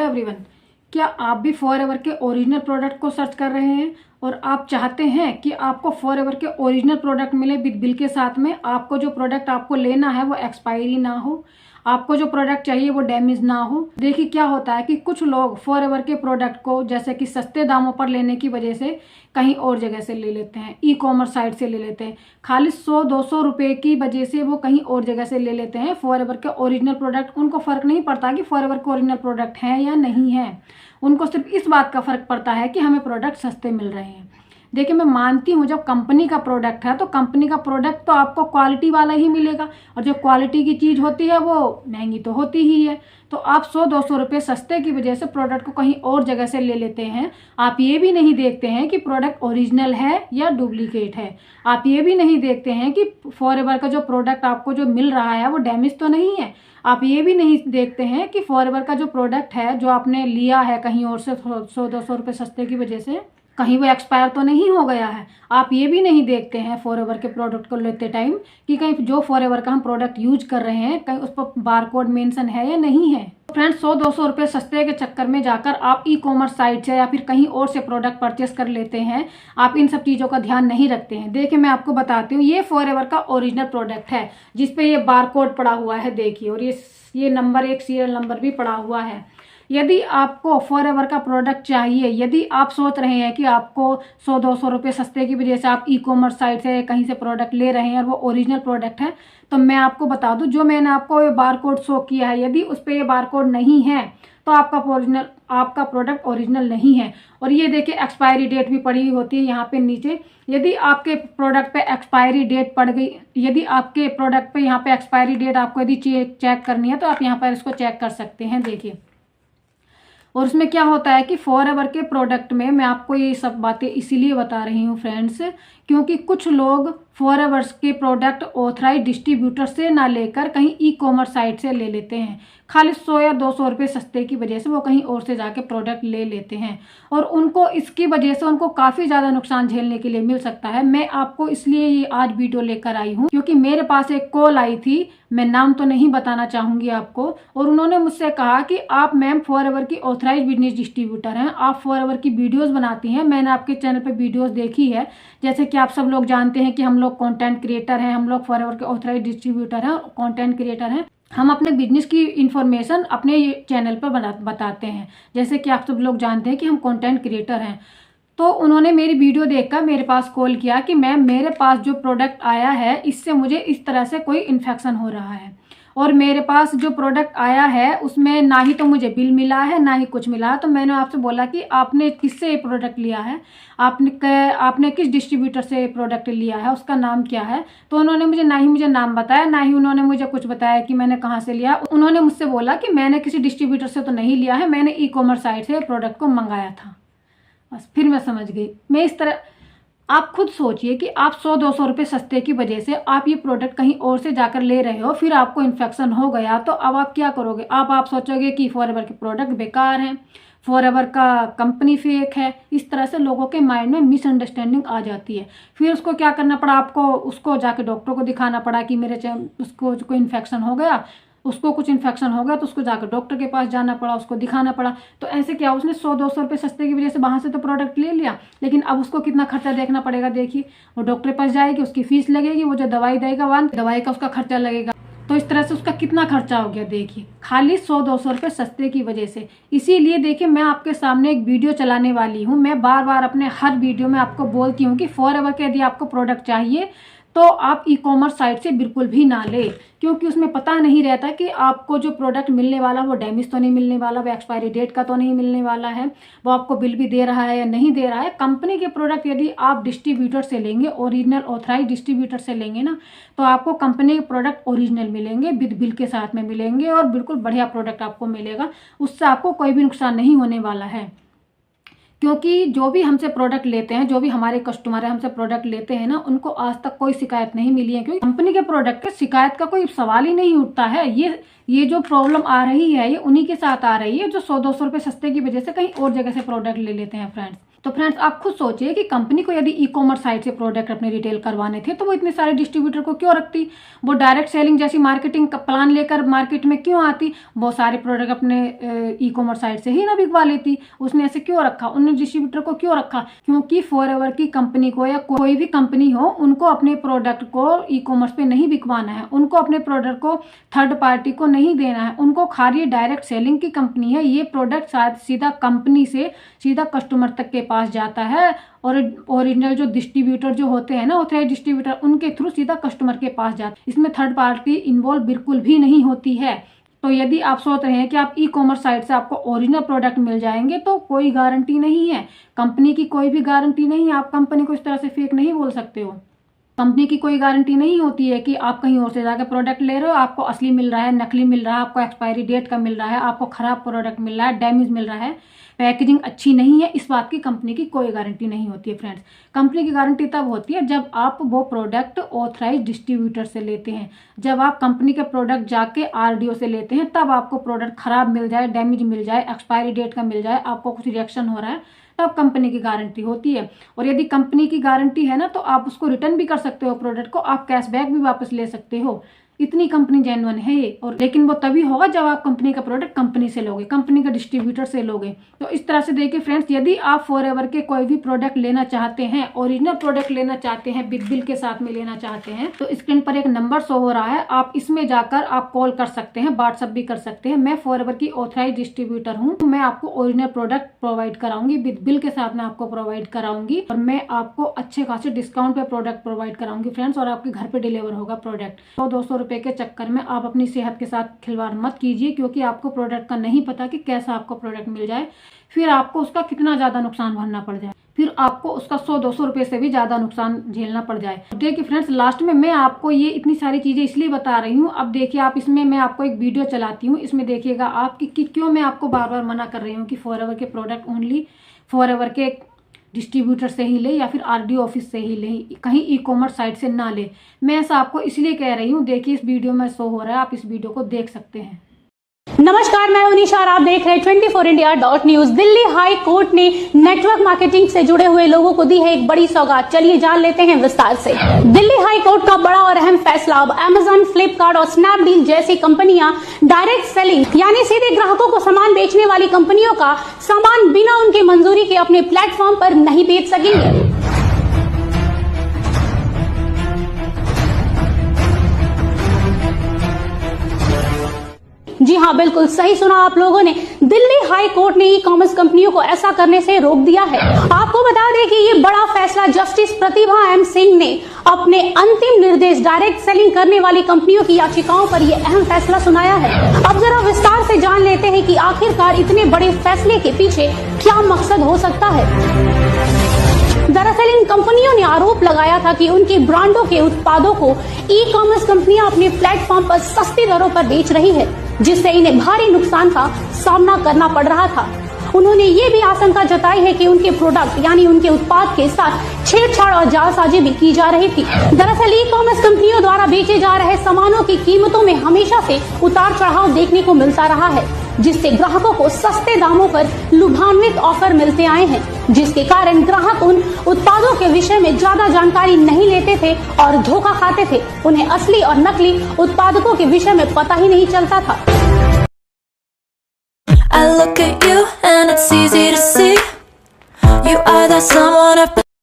Everyone, क्या आप भी फॉरएवर के ओरिजिनल प्रोडक्ट को सर्च कर रहे हैं और आप चाहते हैं कि आपको फॉरएवर के ओरिजिनल प्रोडक्ट मिले विद बिल के साथ में। आपको जो प्रोडक्ट आपको लेना है वो एक्सपायरी ना हो, आपको जो प्रोडक्ट चाहिए वो डैमेज ना हो। देखिए क्या होता है कि कुछ लोग फॉरएवर के प्रोडक्ट को जैसे कि सस्ते दामों पर लेने की वजह से कहीं और जगह से ले लेते हैं, ई कॉमर्स साइट से ले लेते हैं, खाली 100-200 रुपए की वजह से वो कहीं और जगह से ले लेते हैं फॉरएवर के ओरिजिनल प्रोडक्ट। उनको फर्क नहीं पड़ता कि फॉरएवर के ओरिजिनल प्रोडक्ट हैं या नहीं है, उनको सिर्फ इस बात का फर्क पड़ता है कि हमें प्रोडक्ट सस्ते मिल रहे हैं। देखिए मैं मानती हूँ जब कंपनी का प्रोडक्ट है तो कंपनी का प्रोडक्ट तो आपको क्वालिटी वाला ही मिलेगा, और जो क्वालिटी की चीज़ होती है वो महंगी तो होती ही है। तो आप 100-200 रुपये सस्ते की वजह से प्रोडक्ट को कहीं और जगह से ले लेते हैं। आप ये भी नहीं देखते हैं कि प्रोडक्ट ओरिजिनल है या डुप्लीकेट है। आप ये भी नहीं देखते हैं कि फॉरएवर का जो प्रोडक्ट आपको जो मिल रहा है वो डैमेज तो नहीं है। आप ये भी नहीं देखते हैं कि फॉरएवर का जो प्रोडक्ट है जो आपने लिया है कहीं और से 100-200 रुपये सस्ते की वजह से, कहीं वो एक्सपायर तो नहीं हो गया है। आप ये भी नहीं देखते हैं फॉरएवर के प्रोडक्ट को लेते टाइम कि कहीं जो फॉरएवर का हम प्रोडक्ट यूज कर रहे हैं कहीं उस पर बारकोड मेंशन है या नहीं है। फ्रेंड्स 100-200 रुपये सस्ते के चक्कर में जाकर आप ई कॉमर्स साइट से या फिर कहीं और से प्रोडक्ट परचेस कर लेते हैं। आप इन सब चीज़ों का ध्यान नहीं रखते हैं। देखिए मैं आपको बताती हूँ, ये फॉरएवर का ओरिजिनल प्रोडक्ट है जिसपे ये बारकोड पड़ा हुआ है। देखिए, और ये नंबर, एक सीरियल नंबर भी पड़ा हुआ है। यदि आपको फॉरएवर का प्रोडक्ट चाहिए, यदि आप सोच रहे हैं कि आपको 100-200 रुपये सस्ते की वजह से आप ई कॉमर्स साइट से कहीं से प्रोडक्ट ले रहे हैं और वो ओरिजिनल प्रोडक्ट है, तो मैं आपको बता दूं जो मैंने आपको ये बारकोड शो किया है, यदि उस पर ये बारकोड नहीं है तो आपका प्रोडक्ट ओरिजिनल नहीं है। और ये देखिए एक्सपायरी डेट भी पड़ी हुई होती है यहाँ पे नीचे। यदि आपके प्रोडक्ट पे एक्सपायरी डेट पड़ गई, यदि आपके प्रोडक्ट पे यहाँ पे एक्सपायरी डेट आपको यदि चेक करनी है तो आप यहाँ पर इसको चेक कर सकते हैं। देखिए, और उसमें क्या होता है कि फॉरएवर के प्रोडक्ट में मैं आपको ये सब बातें इसीलिए बता रही हूँ फ्रेंड्स, क्योंकि कुछ लोग फॉरएवर के प्रोडक्ट ऑथराइज डिस्ट्रीब्यूटर से ना लेकर कहीं ई कॉमर्स साइट से ले लेते हैं। खाली 100 या 200 रुपये सस्ते की वजह से वो कहीं और से जाके प्रोडक्ट ले लेते हैं और उनको इसकी वजह से उनको काफ़ी ज़्यादा नुकसान झेलने के लिए मिल सकता है। मैं आपको इसलिए ये आज वीडियो लेकर आई हूँ क्योंकि मेरे पास एक कॉल आई थी, मैं नाम तो नहीं बताना चाहूँगी आपको, और उन्होंने मुझसे कहा कि आप मैम फॉरएवर की ऑथराइज बिजनेस डिस्ट्रीब्यूटर हैं, आप फॉरएवर की वीडियोज़ बनाती हैं, मैंने आपके चैनल पर वीडियोज़ देखी है। जैसे कि आप सब लोग जानते हैं कि हम लोग कंटेंट क्रिएटर हैं, हम लोग फॉरएवर के ऑथराइज डिस्ट्रीब्यूटर हैं, कंटेंट क्रिएटर हैं। हम अपने बिजनेस की इंफॉर्मेशन अपने चैनल पर बताते हैं, जैसे कि आप सब लोग जानते हैं कि हम कंटेंट क्रिएटर हैं। तो उन्होंने मेरी वीडियो देखकर मेरे पास कॉल किया कि मैम मेरे पास जो प्रोडक्ट आया है इससे मुझे इस तरह से कोई इन्फेक्शन हो रहा है, और मेरे पास जो प्रोडक्ट आया है उसमें ना ही तो मुझे बिल मिला है ना ही कुछ मिला है। तो मैंने आपसे बोला कि आपने किससे ये प्रोडक्ट लिया है, आपने किस डिस्ट्रीब्यूटर से ये प्रोडक्ट लिया है, उसका नाम क्या है। तो उन्होंने मुझे ना ही मुझे नाम बताया, ना ही उन्होंने मुझे कुछ बताया कि मैंने कहाँ से लिया। उन्होंने मुझसे बोला कि मैंने किसी डिस्ट्रीब्यूटर से तो नहीं लिया है, मैंने ई कॉमर्स साइट से प्रोडक्ट को मंगाया था। बस फिर मैं समझ गई। मैं इस तरह, आप खुद सोचिए कि आप 100-200 रुपये सस्ते की वजह से आप ये प्रोडक्ट कहीं और से जाकर ले रहे हो, फिर आपको इन्फेक्शन हो गया तो अब आप क्या करोगे। आप सोचोगे कि फॉरएवर के प्रोडक्ट बेकार हैं, फॉरएवर का कंपनी फेक है। इस तरह से लोगों के माइंड में मिसअंडरस्टैंडिंग आ जाती है। फिर उसको क्या करना पड़ा, आपको उसको जाके डॉक्टर को दिखाना पड़ा कि उसको कोई इन्फेक्शन हो गया, उसको कुछ इन्फेक्शन हो गया तो उसको जाकर डॉक्टर के पास जाना पड़ा, उसको दिखाना पड़ा। तो ऐसे क्या, उसने 100-200 रुपये सस्ते की वजह से वहाँ से तो प्रोडक्ट ले लिया, लेकिन अब उसको कितना खर्चा देखना पड़ेगा। देखिए, वो डॉक्टर के पास जाएगी, उसकी फीस लगेगी, वो जो दवाई देगा वहाँ दवाई का उसका खर्चा लगेगा। तो इस तरह से उसका कितना खर्चा हो गया देखिए, खाली 100-200 रुपये सस्ते की वजह से। इसीलिए देखिए मैं आपके सामने एक वीडियो चलाने वाली हूँ। मैं बार बार अपने हर वीडियो में आपको बोलती हूँ कि फॉरएवर के यदि आपको प्रोडक्ट चाहिए तो आप ई कॉमर्स साइट से बिल्कुल भी ना ले, क्योंकि उसमें पता नहीं रहता कि आपको जो प्रोडक्ट मिलने वाला वो डैमेज तो नहीं मिलने वाला, वो एक्सपायरी डेट का तो नहीं मिलने वाला है, वो आपको बिल भी दे रहा है या नहीं दे रहा है। कंपनी के प्रोडक्ट यदि आप डिस्ट्रीब्यूटर से लेंगे, ओरिजिनल ऑथराइज डिस्ट्रीब्यूटर से लेंगे ना, तो आपको कंपनी के प्रोडक्ट ओरिजिनल मिलेंगे, विद बिल के साथ में मिलेंगे और बिल्कुल बढ़िया प्रोडक्ट आपको मिलेगा। उससे आपको कोई भी नुकसान नहीं होने वाला है, क्योंकि जो भी हमसे प्रोडक्ट लेते हैं, जो भी हमारे कस्टमर है हमसे प्रोडक्ट लेते हैं ना, उनको आज तक कोई शिकायत नहीं मिली है। क्योंकि कंपनी के प्रोडक्ट के शिकायत का कोई सवाल ही नहीं उठता है। ये जो प्रॉब्लम आ रही है ये उन्हीं के साथ आ रही है जो 100-200 रुपये सस्ते की वजह से कहीं और जगह से प्रोडक्ट ले लेते हैं फ्रेंड्स। तो फ्रेंड्स आप खुद सोचिए कि कंपनी को यदि ई कॉमर्स साइट से प्रोडक्ट अपने रिटेल करवाने थे तो वो इतने सारे डिस्ट्रीब्यूटर को क्यों रखती, वो डायरेक्ट सेलिंग जैसी मार्केटिंग का प्लान लेकर मार्केट में क्यों आती, वो सारे प्रोडक्ट अपने ई कॉमर्स साइट से ही ना बिकवा लेती। उसने ऐसे क्यों रखा, उन्होंने डिस्ट्रीब्यूटर को क्यों रखा? क्योंकि फॉरएवर की कंपनी को या कोई भी कंपनी हो, उनको अपने प्रोडक्ट को ई कॉमर्स पे नहीं बिकवाना है, उनको अपने प्रोडक्ट को थर्ड पार्टी को नहीं देना है, उनको खाली डायरेक्ट सेलिंग की कंपनी है। ये प्रोडक्ट सीधा कंपनी से सीधा कस्टमर तक के पास जाता है और ओरिजिनल जो डिस्ट्रीब्यूटर जो होते हैं ना, ऑथराइज्ड डिस्ट्रीब्यूटर, उनके थ्रू सीधा कस्टमर के पास जाता है। इसमें थर्ड पार्टी इन्वॉल्व बिल्कुल भी नहीं होती है। तो यदि आप सोच रहे हैं कि आप ई कॉमर्स साइट से आपको ओरिजिनल प्रोडक्ट मिल जाएंगे, तो कोई गारंटी नहीं है, कंपनी की कोई भी गारंटी नहीं है। आप कंपनी को इस तरह से फेक नहीं बोल सकते हो। कंपनी की कोई गारंटी नहीं होती है कि आप कहीं और से जाकर प्रोडक्ट ले रहे हो, आपको असली मिल रहा है, नकली मिल रहा है, आपको एक्सपायरी डेट का मिल रहा है, आपको खराब प्रोडक्ट मिल रहा है, डैमेज मिल रहा है, पैकेजिंग अच्छी नहीं है। इस बात की कंपनी की कोई गारंटी नहीं होती है फ्रेंड्स। कंपनी की गारंटी तब होती है जब आप वो प्रोडक्ट ऑथराइज्ड डिस्ट्रीब्यूटर से लेते हैं। जब आप कंपनी के प्रोडक्ट जाके आरडीओ से लेते हैं, तब आपको प्रोडक्ट खराब मिल जाए, डैमेज मिल जाए, एक्सपायरी डेट का मिल जाए, आपको कुछ रिएक्शन हो रहा है, तब कंपनी की गारंटी होती है। और यदि कंपनी की गारंटी है ना, तो आप उसको रिटर्न भी कर सकते हो प्रोडक्ट को, आप कैशबैक भी वापस ले सकते हो। इतनी कंपनी जेन्युइन है ये। और लेकिन वो तभी होगा जब आप कंपनी का प्रोडक्ट कंपनी से लोगे, कंपनी का डिस्ट्रीब्यूटर से लोगे। तो इस तरह से देखिए फ्रेंड्स, यदि आप फॉरएवर के कोई भी प्रोडक्ट लेना चाहते हैं, ओरिजिनल प्रोडक्ट लेना चाहते हैं, विद बिल के साथ में लेना चाहते हैं, तो स्क्रीन पर एक नंबर शो हो रहा है, आप इसमें जाकर आप कॉल कर सकते हैं, व्हाट्सएप भी कर सकते हैं। मैं फॉरएवर की ऑथराइज्ड डिस्ट्रीब्यूटर हूँ, मैं आपको ओरिजिनल प्रोडक्ट प्रोवाइड कराऊंगी, विद बिल के साथ में आपको प्रोवाइड कराऊंगी, और मैं आपको अच्छे खासे डिस्काउंट पे प्रोडक्ट प्रोवाइड कराऊंगी फ्रेंड्स, और आपके घर पे डिलीवर होगा प्रोडक्ट। 100-200 रुपए के चक्कर में आप अपनी सेहत के साथ खिलवाड़ मत कीजिए, क्योंकि आपको प्रोडक्ट का नहीं पता कि कैसा आपको प्रोडक्ट मिल जाए, फिर आपको उसका कितना ज्यादा नुकसान भरना पड़ जाए, फिर आपको उसका 100-200 रुपए से भी ज्यादा नुकसान झेलना पड़ जाए। देखिए फ्रेंड्स, लास्ट में मैं आपको ये इतनी सारी चीजें इसलिए बता रही हूँ। अब देखिए, आप इसमें मैं आपको एक वीडियो चलाती हूँ, इसमें देखिएगा आप कि क्यों मैं आपको बार बार मना कर रही हूँ कि फॉरएवर के प्रोडक्ट ओनली फॉरएवर के डिस्ट्रीब्यूटर से ही ले या फिर आरडीओ ऑफिस से ही ले, कहीं ई कॉमर्स साइट से ना ले। मैं ऐसा आपको इसलिए कह रही हूँ। देखिए इस वीडियो में शो हो रहा है, आप इस वीडियो को देख सकते हैं। नमस्कार, मैं उनिशा और आप देख रहे हैं 24India.News। दिल्ली हाई कोर्ट ने नेटवर्क मार्केटिंग से जुड़े हुए लोगों को दी है एक बड़ी सौगात। चलिए जान लेते हैं विस्तार से। दिल्ली हाई कोर्ट का बड़ा और अहम फैसला। अब अमेजन, फ्लिपकार्ट और स्नैपडील जैसी कंपनियां डायरेक्ट सेलिंग यानी सीधे ग्राहकों को सामान बेचने वाली कंपनियों का सामान बिना उनके मंजूरी के अपने प्लेटफॉर्म पर नहीं बेच सकेंगे। जी हाँ, बिल्कुल सही सुना आप लोगों ने। दिल्ली हाई कोर्ट ने ई कॉमर्स कंपनियों को ऐसा करने से रोक दिया है। आपको बता दें कि ये बड़ा फैसला जस्टिस प्रतिभा एम सिंह ने अपने अंतिम निर्देश डायरेक्ट सेलिंग करने वाली कंपनियों की याचिकाओं पर यह अहम फैसला सुनाया है। अब जरा विस्तार से जान लेते हैं कि आखिरकार इतने बड़े फैसले के पीछे क्या मकसद हो सकता है। दरअसल इन कंपनियों ने आरोप लगाया था कि उनकी ब्रांडों के उत्पादों को ई कॉमर्स कंपनियां अपने प्लेटफॉर्म पर सस्ती दरों पर बेच रही है, जिससे इन्हें भारी नुकसान का सामना करना पड़ रहा था। उन्होंने ये भी आशंका जताई है कि उनके प्रोडक्ट यानी उनके उत्पाद के साथ छेड़छाड़ और जालसाजी भी की जा रही थी। दरअसल ई कॉमर्स कंपनियों द्वारा बेचे जा रहे सामानों की कीमतों में हमेशा से उतार चढ़ाव देखने को मिलता रहा है, जिससे ग्राहकों को सस्ते दामों पर लुभान्वित ऑफर मिलते आए हैं, जिसके कारण ग्राहक उन उत्पादों के विषय में ज्यादा जानकारी नहीं लेते थे और धोखा खाते थे। उन्हें असली और नकली उत्पादकों के विषय में पता ही नहीं चलता था। I look at you and it's easy to see you are that someone I've been